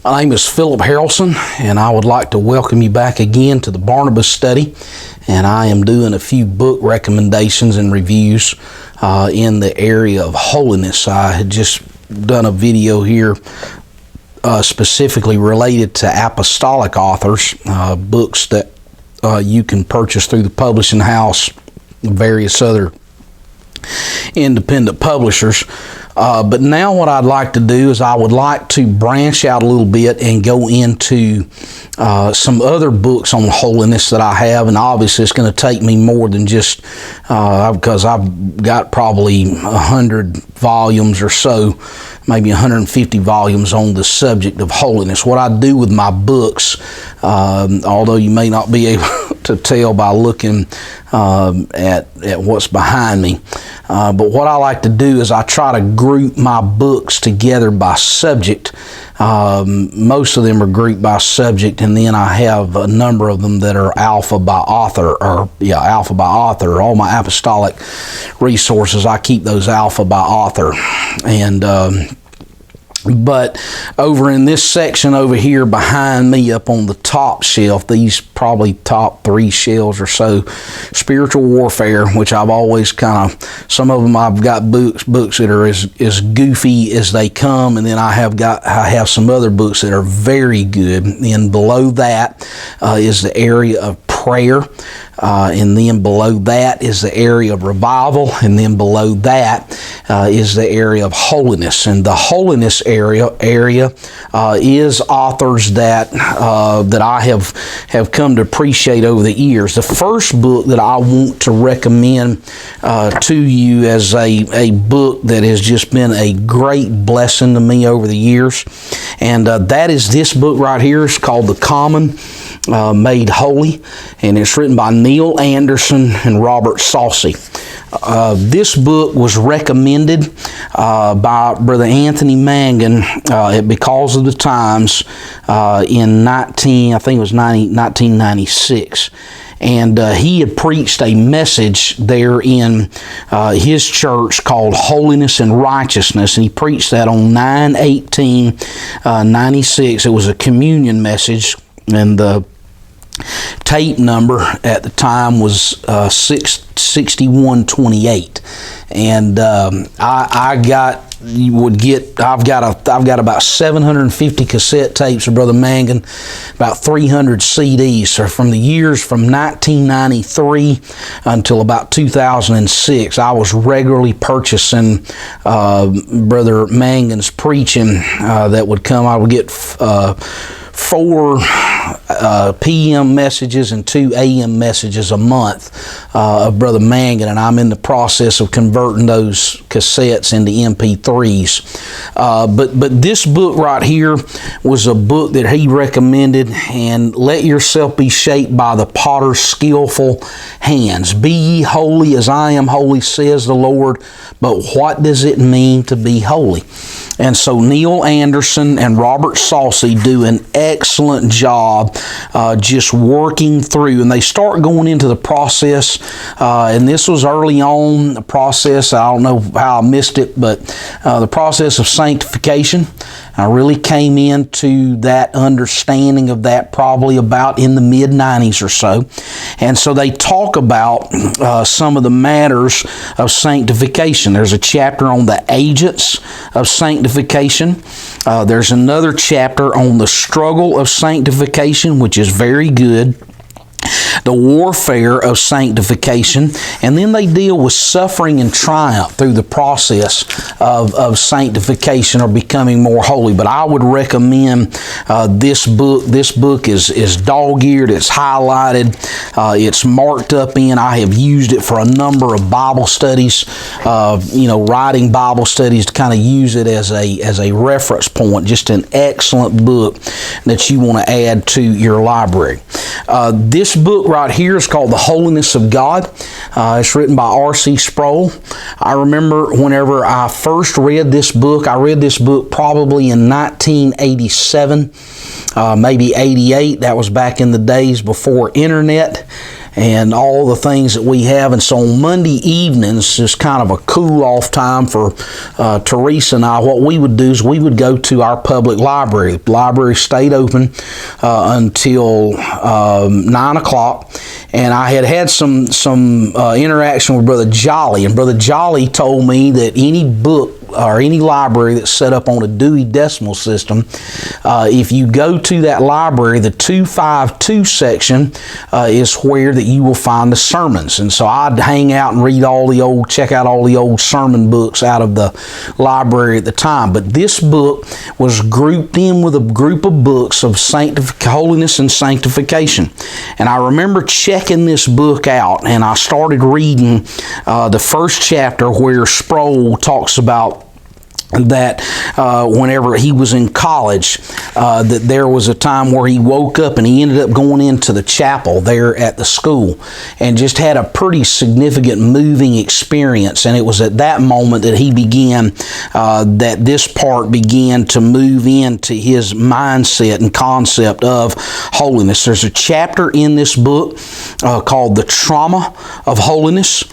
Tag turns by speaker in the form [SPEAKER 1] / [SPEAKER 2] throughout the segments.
[SPEAKER 1] My name is Philip Harrelson, and I would like to welcome you back again to the Barnabas study. And I am doing a few book recommendations and reviews in the area of holiness. I had just done a video here specifically related to apostolic authors, books that you can purchase through the publishing house, various other independent publishers. But now what I'd like to do is I would like to branch out a little bit and go into some other books on holiness that I have, and obviously it's going to take me more than just because I've got probably 100 volumes or so, maybe 150 volumes on the subject of holiness. What I do with my books, although you may not be able to tell by looking at what's behind me, but what I like to do is I try to group my books together by subject. Most of them are grouped by subject, and then I have a number of them that are alpha by author, alpha by author. All my apostolic resources, I keep those alpha by author. And but over in this section over here behind me up on the top shelf, these probably top 3 shelves or so, spiritual warfare, which I've always kind of, some of them I've got books that are as goofy as they come, and then I have some other books that are very good. And below that is the area of prayer, and then below that is the area of revival, and then below that is the area of holiness. And the holiness area is authors that I have come to appreciate over the years. The first book that I want to recommend to you as a book that has just been a great blessing to me over the years, and that is this book right here. It's called The Common Made Holy, and it's written by Neil Anderson and Robert Saucy. This book was recommended by Brother Anthony Mangan at Because of the Times in 1996. And he had preached a message there in his church called Holiness and Righteousness, and he preached that on 9/18/96. It was a communion message, and the tape number at the time was 6128, and I've got about 750 cassette tapes of Brother Mangan, about 300 CDs. So from the years from 1993 until about 2006, I was regularly purchasing Brother Mangan's preaching that would come. I would get 4 PM messages and 2 AM messages a month of Brother Mangan, and I'm in the process of converting those cassettes into MP3s. But this book right here was a book that he recommended, and let yourself be shaped by the potter's skillful hands. Be ye holy as I am holy, says the Lord. But what does it mean to be holy? And so Neil Anderson and Robert Saucy do an excellent job just working through, and they start going into the process, and this was early on, the process, I don't know how I missed it, but the process of sanctification. I really came into that understanding of that probably about in the mid-90s or so. And so they talk about some of the matters of sanctification. There's a chapter on the agents of sanctification. There's another chapter on the struggle of sanctification, which is very good. The warfare of sanctification, and then they deal with suffering and triumph through the process of sanctification or becoming more holy. But I would recommend this book. This book is dog-eared, it's highlighted, it's marked up in. I have used it for a number of Bible studies, writing Bible studies to kind of use it as a reference point. Just an excellent book that you want to add to your library. This book right here is called The Holiness of God. It's written by R.C. Sproul. I remember whenever I first read this book, I read this book probably in 1987, maybe 88. That was back in the days before internet. and all the things that we have. And so on Monday evenings, just kind of a cool off time for Teresa and I, what we would do is we would go to our public library. The library stayed open until 9 o'clock, and I had some interaction with Brother Jolly, and Brother Jolly told me that any book or any library that's set up on a Dewey Decimal System, if you go to that library, the 252 section is where that you will find the sermons. And so I'd hang out and check out all the old sermon books out of the library at the time. But this book was grouped in with a group of books of holiness and sanctification. And I remember checking this book out, and I started reading the first chapter where Sproul talks about that whenever he was in college, that there was a time where he woke up and he ended up going into the chapel there at the school and just had a pretty significant moving experience. And it was at that moment that he began, that this part began to move into his mindset and concept of holiness. There's a chapter in this book called The Trauma of Holiness.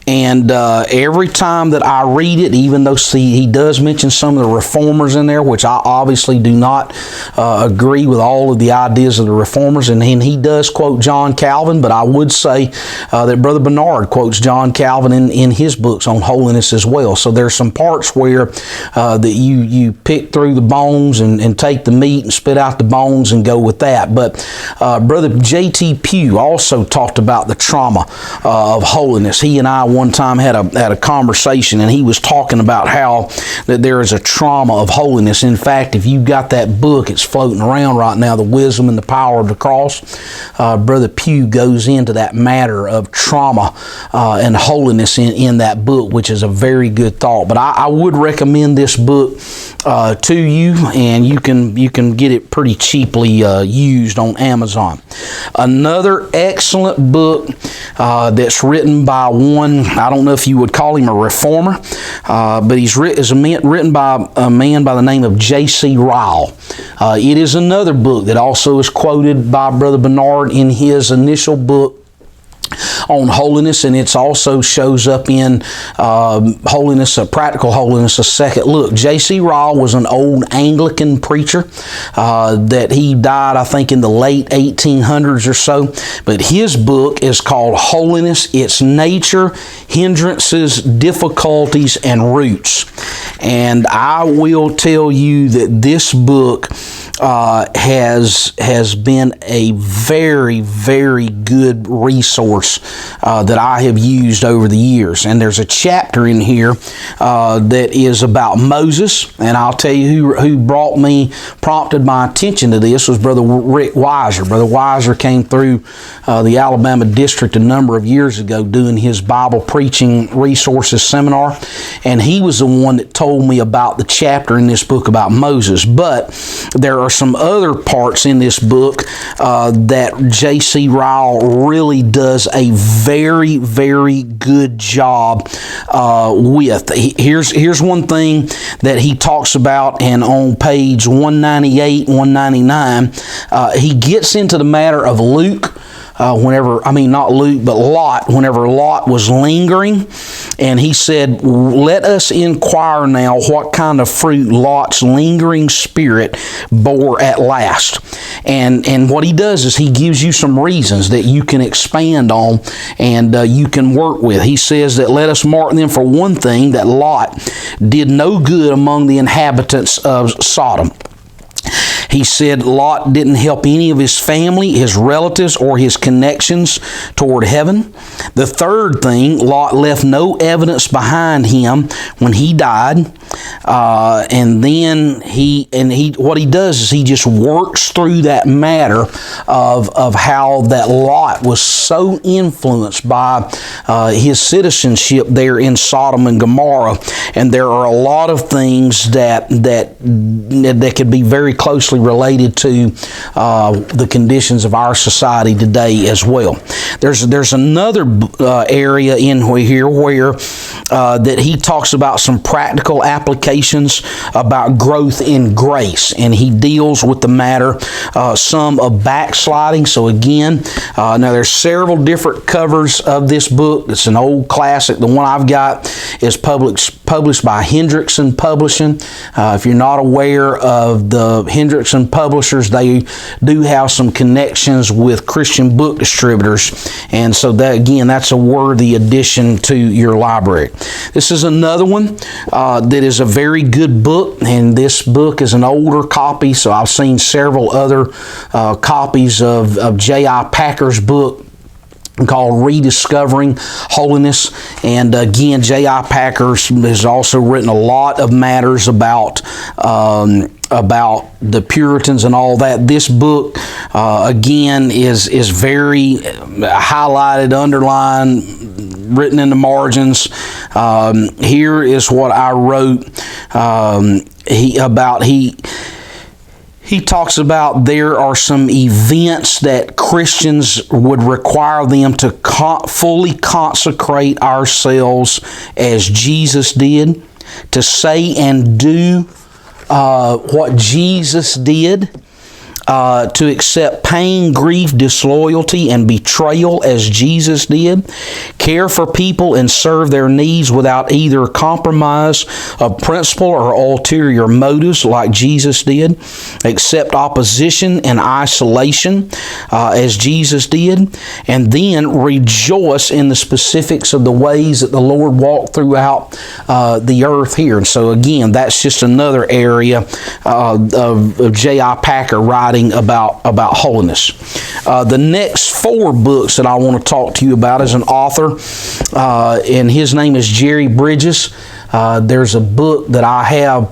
[SPEAKER 1] And every time that I read it, even though he does mention some of the reformers in there, which I obviously do not agree with all of the ideas of the reformers, and he does quote John Calvin, but I would say that Brother Bernard quotes John Calvin in his books on holiness as well. So there's some parts where that you pick through the bones and take the meat and spit out the bones and go with that. But Brother J.T. Pugh also talked about the trauma of holiness. He and I one time had a conversation, and he was talking about how that there is a trauma of holiness. In fact, if you've got that book, it's floating around right now, The Wisdom and the Power of the Cross. Brother Pugh goes into that matter of trauma and holiness in that book, which is a very good thought. But I would recommend this book to you, and you can get it pretty cheaply used on Amazon. Another excellent book that's written by one, I don't know if you would call him a reformer, but he's written by a man by the name of J.C. Ryle. It is another book that also is quoted by Brother Bernard in his initial book on holiness, and it also shows up in Holiness, Practical Holiness, A Second Look. J.C. Ryle was an old Anglican preacher that he died, I think, in the late 1800s or so. But his book is called Holiness, Its Nature, Hindrances, Difficulties, and Roots. And I will tell you that this book has been a very, very good resource that I have used over the years. And there's a chapter in here that is about Moses, and I'll tell you who prompted my attention to this was Brother Rick Weiser. Brother Weiser came through the Alabama district a number of years ago doing his Bible preaching resources seminar, and he was the one that told me about the chapter in this book about Moses. But there are some other parts in this book that J.C. Ryle really does a very, very good job with. Here's one thing that he talks about, and on page 198, 199, he gets into the matter of Lot, whenever Lot was lingering. And he said, let us inquire now what kind of fruit Lot's lingering spirit bore at last. And what he does is he gives you some reasons that you can expand on and you can work with. He says that let us mark them for one thing, that Lot did no good among the inhabitants of Sodom. He said Lot didn't help any of his family, his relatives, or his connections toward heaven. The third thing, Lot left no evidence behind him when he died. And then what he does is he just works through that matter of how that Lot was so influenced by his citizenship there in Sodom and Gomorrah. and there are a lot of things that could be very closely related to the conditions of our society today as well. There's another area in here where that he talks about some practical applications about growth in grace, and he deals with the matter some of backsliding. So again, now there's several different covers of this book. It's an old classic. The one I've got is published by Harrelson Publishing. If you're not aware of the Harrelson publishers, they do have some connections with Christian book distributors, and so that again, that's a worthy addition to your library. This is another one that is a very good book, and this book is an older copy, so I've seen several other copies of J.I. Packer's book called Rediscovering Holiness. And again, J.I. Packer has also written a lot of matters about the Puritans and all that. This book, again, is very highlighted, underlined, written in the margins. Here is what I wrote. He talks about there are some events that Christians would require them to fully consecrate ourselves as Jesus did, to say and do what Jesus did, to accept pain, grief, disloyalty, and betrayal as Jesus did, care for people and serve their needs without either compromise of principle or ulterior motives like Jesus did, accept opposition and isolation as Jesus did, and then rejoice in the specifics of the ways that the Lord walked throughout the earth here. And so again, that's just another area of J.I. Packer writing about holiness. The next 4 books that I want to talk to you about is an author, and his name is Jerry Bridges. There's a book that I have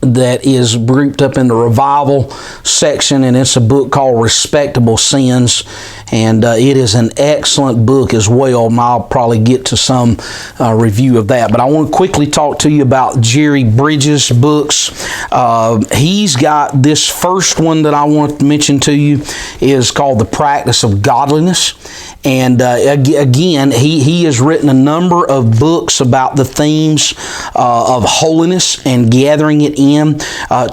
[SPEAKER 1] that is grouped up in the revival section, and it's a book called Respectable Sins, and it is an excellent book as well, and I'll probably get to some review of that. But I want to quickly talk to you about Jerry Bridges' books. He's got this first one that I want to mention to you is called The Practice of Godliness. And again, he has written a number of books about the themes of holiness and gathering it in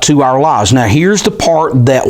[SPEAKER 1] to our lives. Now, here's the part that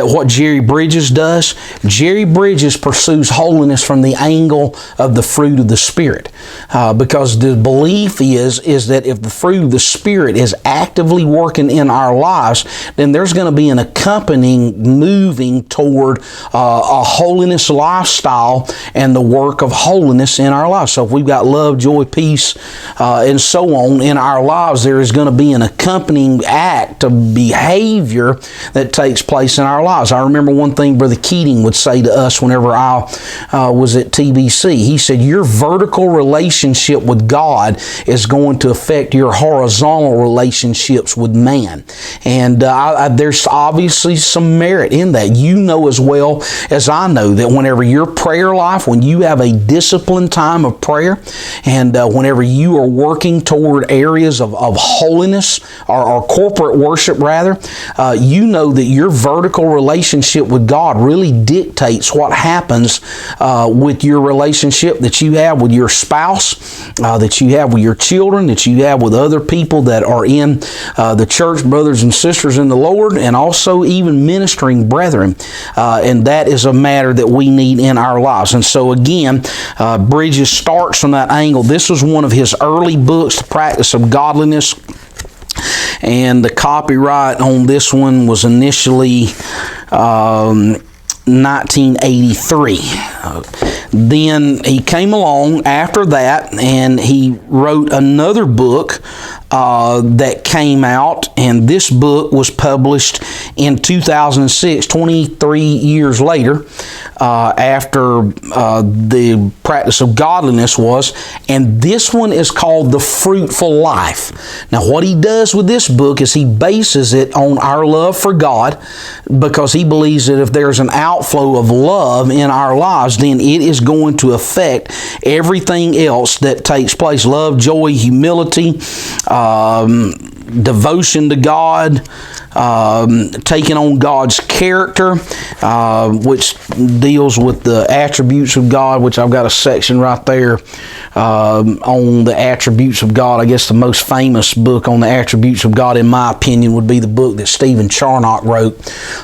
[SPEAKER 1] what Jerry Bridges does. Jerry Bridges pursues holiness from the angle of the fruit of the Spirit, because the belief is that if the fruit of the Spirit is actively working in our lives, then there's going to be an accompanying moving toward a holiness lifestyle and the work of holiness in our lives. So if we've got love, joy, peace, and so on in our lives, there is going to be an accompanying act of behavior that takes place in our lives. I remember one thing Brother Keating would say to us whenever I was at TBC. He said, your vertical relationship with God is going to affect your horizontal relationships with man. And there's obviously some merit in that. You know as well as I know that whenever your prayer life, when you have a disciplined time of prayer, and whenever you are working toward areas of holiness, or corporate worship rather, you know that your vertical relationship with God really dictates what happens with your relationship that you have with your spouse, that you have with your children, that you have with other people that are in the church, brothers and sisters in the Lord, and also even ministering brethren. And that is a matter that we need in our lives. And so again, Bridges starts from that angle. This was one of his early books, The Practice of Godliness. And the copyright on this one was initially 1983. Then he came along after that and he wrote another book that came out, and this book was published in 2006, 23 years later, after the Practice of Godliness was, and this one is called The Fruitful Life. Now, what he does with this book is he bases it on our love for God, because he believes that if there's an outflow of love in our lives, then it is going to affect everything else that takes place. Love, joy, humility, devotion to God, taking on God's character, which deals with the attributes of God, which I've got a section right there on the attributes of God. I guess the most famous book on the attributes of God, in my opinion, would be the book that Stephen Charnock wrote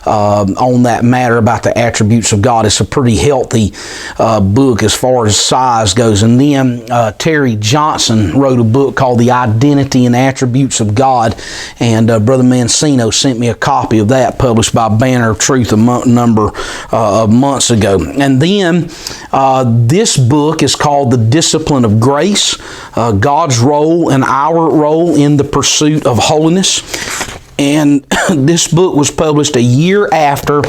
[SPEAKER 1] on that matter about the attributes of God. It's a pretty healthy book as far as size goes. And then Terry Johnson wrote a book called The Identity and Attributes of God, and Brother Mancino sent me a copy of that, published by Banner of Truth a number of months ago. And then this book is called The Discipline of Grace, God's role and our role in the pursuit of holiness. And this book was published a year after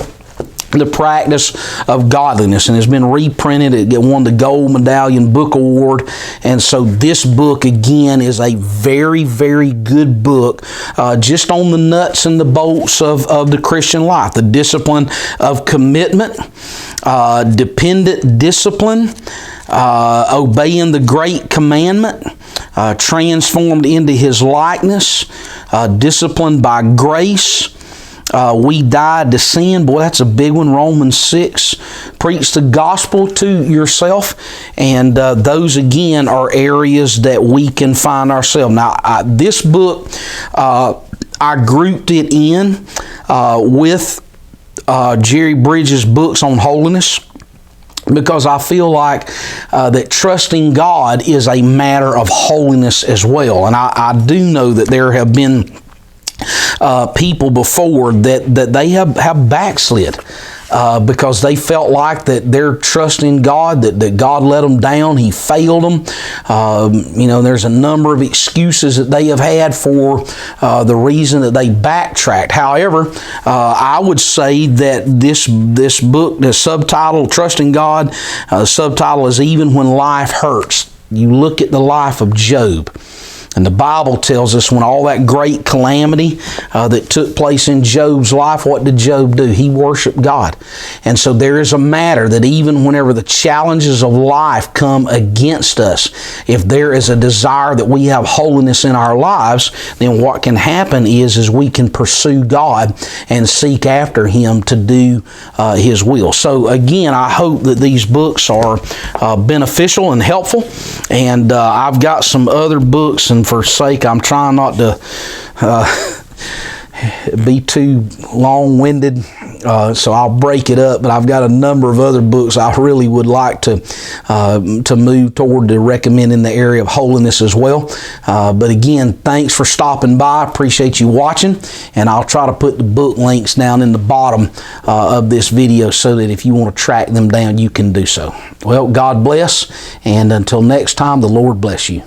[SPEAKER 1] The Practice of Godliness, and has been reprinted. It won the Gold Medallion Book Award, and so this book again is a very, very good book, just on the nuts and the bolts of the Christian life. The discipline of commitment, dependent discipline, obeying the great commandment, transformed into His likeness, disciplined by grace. We died to sin. Boy, that's a big one. Romans 6. Preach the gospel to yourself. And those, again, are areas that we can find ourselves. Now, this book, I grouped it in with Jerry Bridges' books on holiness, because I feel like that trusting God is a matter of holiness as well. And I do know that there have been people before that they have backslid because they felt like that they're trusting God, that God let them down, He failed them. There's a number of excuses that they have had for the reason that they backtracked. However, I would say that this book, the subtitle, Trusting God, the subtitle is Even When Life Hurts. You look at the life of Job, and the Bible tells us when all that great calamity that took place in Job's life, what did Job do? He worshiped God. And so there is a matter that even whenever the challenges of life come against us, if there is a desire that we have holiness in our lives, then what can happen is we can pursue God and seek after Him to do His will. So again, I hope that these books are beneficial and helpful. And I've got some other books, and for sake, I'm trying not to be too long-winded, so I'll break it up. But I've got a number of other books I really would like to move toward to recommend in the area of holiness as well. But again, thanks for stopping by. I appreciate you watching, and I'll try to put the book links down in the bottom of this video so that if you want to track them down, you can do so. Well, God bless, and until next time, the Lord bless you.